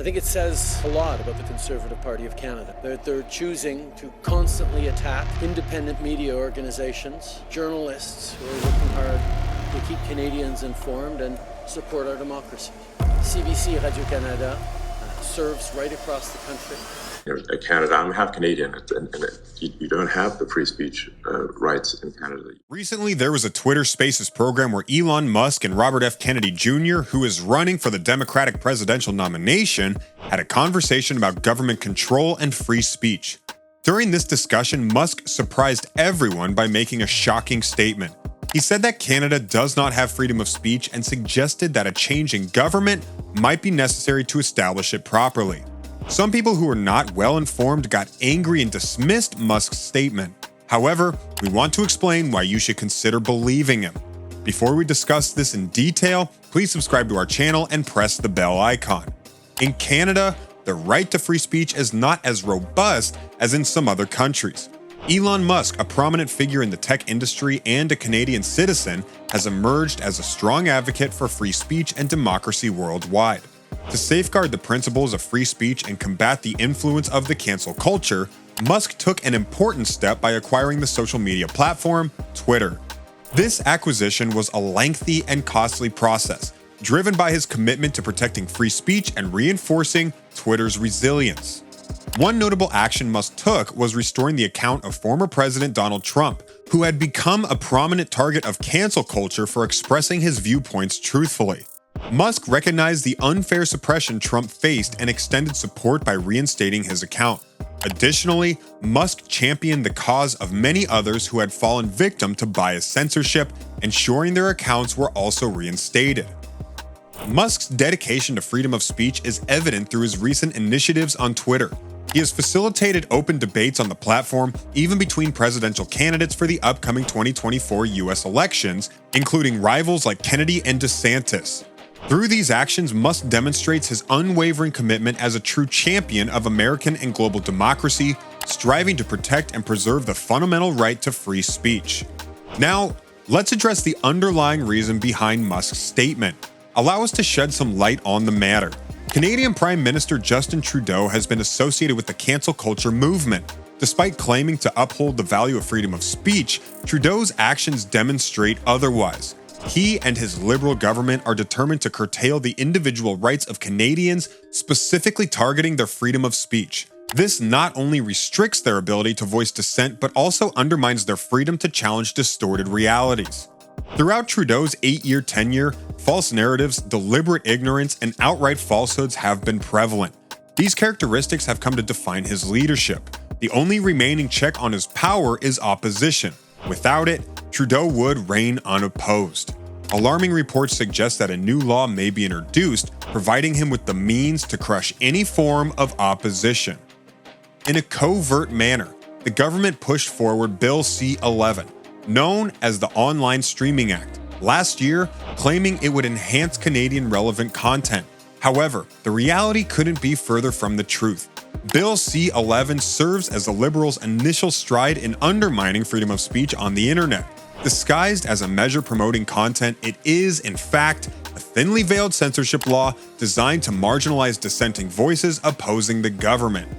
think it says a lot about the Conservative Party of Canada. They're choosing to constantly attack independent media organizations, journalists who are working hard to keep Canadians informed and support our democracy. CBC Radio-Canada serves right across the country. In Canada, I'm half Canadian, and you don't have the free speech rights in Canada. Recently, there was a Twitter Spaces program where Elon Musk and Robert F. Kennedy Jr., who is running for the Democratic presidential nomination, had a conversation about government control and free speech. During this discussion, Musk surprised everyone by making a shocking statement. He said that Canada does not have freedom of speech and suggested that a change in government might be necessary to establish it properly. Some people who are not well informed got angry and dismissed Musk's statement. However, we want to explain why you should consider believing him. Before we discuss this in detail, please subscribe to our channel and press the bell icon. In Canada, the right to free speech is not as robust as in some other countries. Elon Musk, a prominent figure in the tech industry and a Canadian citizen, has emerged as a strong advocate for free speech and democracy worldwide. To safeguard the principles of free speech and combat the influence of the cancel culture, Musk took an important step by acquiring the social media platform Twitter. This acquisition was a lengthy and costly process, driven by his commitment to protecting free speech and reinforcing Twitter's resilience. One notable action Musk took was restoring the account of former President Donald Trump, who had become a prominent target of cancel culture for expressing his viewpoints truthfully. Musk recognized the unfair suppression Trump faced and extended support by reinstating his account. Additionally, Musk championed the cause of many others who had fallen victim to bias censorship, ensuring their accounts were also reinstated. Musk's dedication to freedom of speech is evident through his recent initiatives on Twitter. He has facilitated open debates on the platform, even between presidential candidates for the upcoming 2024 US elections, including rivals like Kennedy and DeSantis. Through these actions, Musk demonstrates his unwavering commitment as a true champion of American and global democracy, striving to protect and preserve the fundamental right to free speech. Now, let's address the underlying reason behind Musk's statement. Allow us to shed some light on the matter. Canadian Prime Minister Justin Trudeau has been associated with the cancel culture movement. Despite claiming to uphold the value of freedom of speech, Trudeau's actions demonstrate otherwise. He and his Liberal government are determined to curtail the individual rights of Canadians, specifically targeting their freedom of speech. This not only restricts their ability to voice dissent, but also undermines their freedom to challenge distorted realities. Throughout Trudeau's 8-year tenure, false narratives, deliberate ignorance, and outright falsehoods have been prevalent. These characteristics have come to define his leadership. The only remaining check on his power is opposition. Without it, Trudeau would reign unopposed. Alarming reports suggest that a new law may be introduced, providing him with the means to crush any form of opposition. In a covert manner, the government pushed forward Bill C-11, known as the Online Streaming Act, last year, claiming it would enhance Canadian relevant content. However, the reality couldn't be further from the truth. Bill C-11 serves as the Liberals' initial stride in undermining freedom of speech on the internet. Disguised as a measure promoting content, it is, in fact, a thinly veiled censorship law designed to marginalize dissenting voices opposing the government.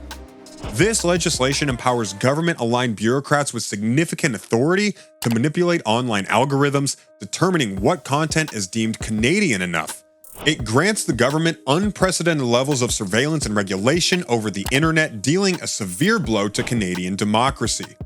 This legislation empowers government-aligned bureaucrats with significant authority to manipulate online algorithms, determining what content is deemed Canadian enough. It grants the government unprecedented levels of surveillance and regulation over the internet, dealing a severe blow to Canadian democracy.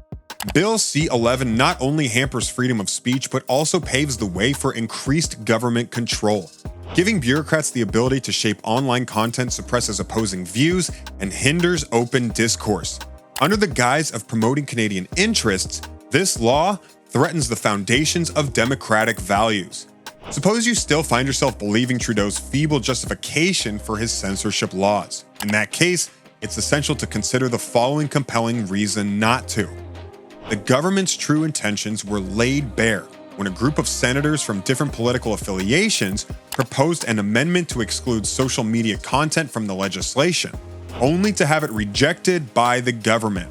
Bill C-11 not only hampers freedom of speech, but also paves the way for increased government control. Giving bureaucrats the ability to shape online content suppresses opposing views and hinders open discourse. Under the guise of promoting Canadian interests, this law threatens the foundations of democratic values. Suppose you still find yourself believing Trudeau's feeble justification for his censorship laws. In that case, it's essential to consider the following compelling reason not to. The government's true intentions were laid bare when a group of senators from different political affiliations proposed an amendment to exclude social media content from the legislation, only to have it rejected by the government.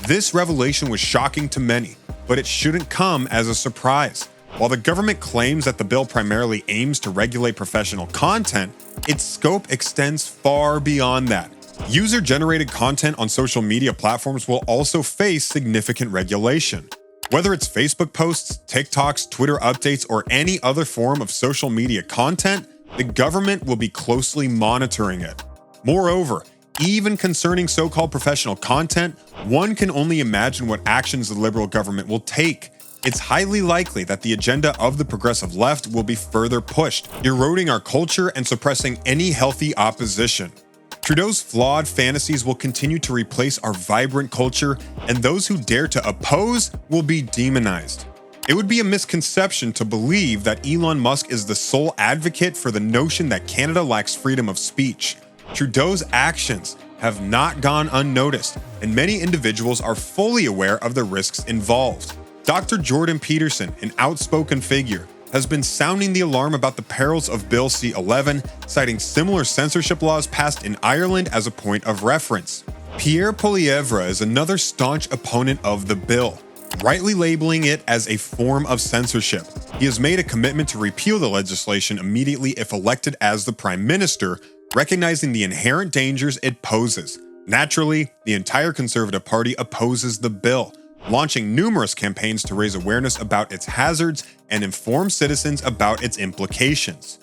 This revelation was shocking to many, but it shouldn't come as a surprise. While the government claims that the bill primarily aims to regulate professional content, its scope extends far beyond that. User-generated content on social media platforms will also face significant regulation. Whether it's Facebook posts, TikToks, Twitter updates, or any other form of social media content, the government will be closely monitoring it. Moreover, even concerning so-called professional content, one can only imagine what actions the Liberal government will take. It's highly likely that the agenda of the progressive left will be further pushed, eroding our culture and suppressing any healthy opposition. Trudeau's flawed fantasies will continue to replace our vibrant culture, and those who dare to oppose will be demonized. It would be a misconception to believe that Elon Musk is the sole advocate for the notion that Canada lacks freedom of speech. Trudeau's actions have not gone unnoticed, and many individuals are fully aware of the risks involved. Dr. Jordan Peterson, an outspoken figure, has been sounding the alarm about the perils of Bill C-11, citing similar censorship laws passed in Ireland as a point of reference. Pierre Poilievre is another staunch opponent of the bill, rightly labeling it as a form of censorship. He has made a commitment to repeal the legislation immediately if elected as the Prime Minister, recognizing the inherent dangers it poses. Naturally, the entire Conservative Party opposes the bill, launching numerous campaigns to raise awareness about its hazards and inform citizens about its implications.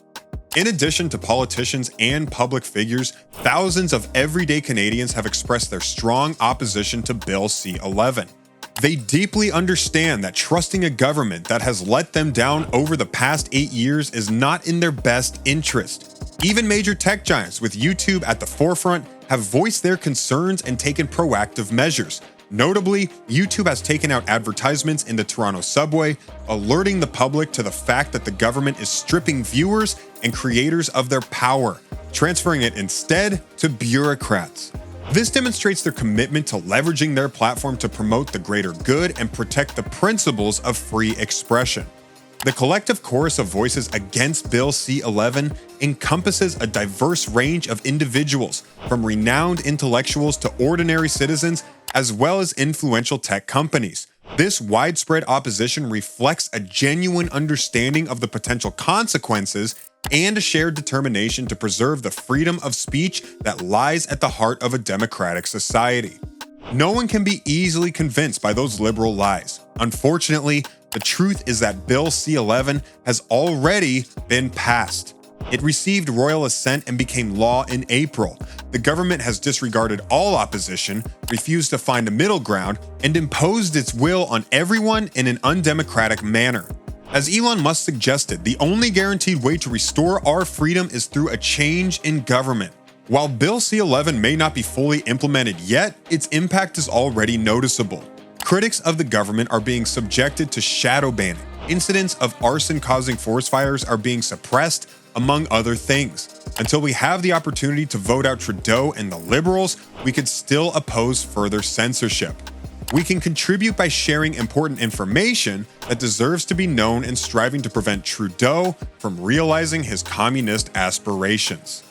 In addition to politicians and public figures, thousands of everyday Canadians have expressed their strong opposition to Bill C-11. They deeply understand that trusting a government that has let them down over the past 8 years is not in their best interest. Even major tech giants, with YouTube at the forefront, have voiced their concerns and taken proactive measures. Notably, YouTube has taken out advertisements in the Toronto subway, alerting the public to the fact that the government is stripping viewers and creators of their power, transferring it instead to bureaucrats. This demonstrates their commitment to leveraging their platform to promote the greater good and protect the principles of free expression. The collective chorus of voices against Bill C-11 encompasses a diverse range of individuals, from renowned intellectuals to ordinary citizens, as well as influential tech companies. This widespread opposition reflects a genuine understanding of the potential consequences and a shared determination to preserve the freedom of speech that lies at the heart of a democratic society. No one can be easily convinced by those liberal lies. Unfortunately, the truth is that Bill C-11 has already been passed. It received royal assent and became law in April. The government has disregarded all opposition, refused to find a middle ground, and imposed its will on everyone in an undemocratic manner. As Elon Musk suggested, the only guaranteed way to restore our freedom is through a change in government. While Bill C-11 may not be fully implemented yet, its impact is already noticeable. Critics of the government are being subjected to shadow banning. Incidents of arson-causing forest fires are being suppressed, among other things. Until we have the opportunity to vote out Trudeau and the Liberals, we could still oppose further censorship. We can contribute by sharing important information that deserves to be known and striving to prevent Trudeau from realizing his communist aspirations.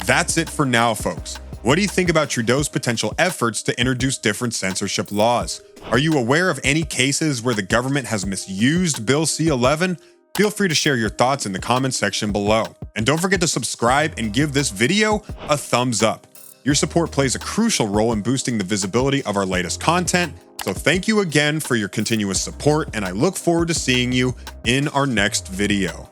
That's it for now, folks. What do you think about Trudeau's potential efforts to introduce different censorship laws? Are you aware of any cases where the government has misused Bill C-11? Feel free to share your thoughts in the comments section below. And don't forget to subscribe and give this video a thumbs up. Your support plays a crucial role in boosting the visibility of our latest content, so thank you again for your continuous support, and I look forward to seeing you in our next video.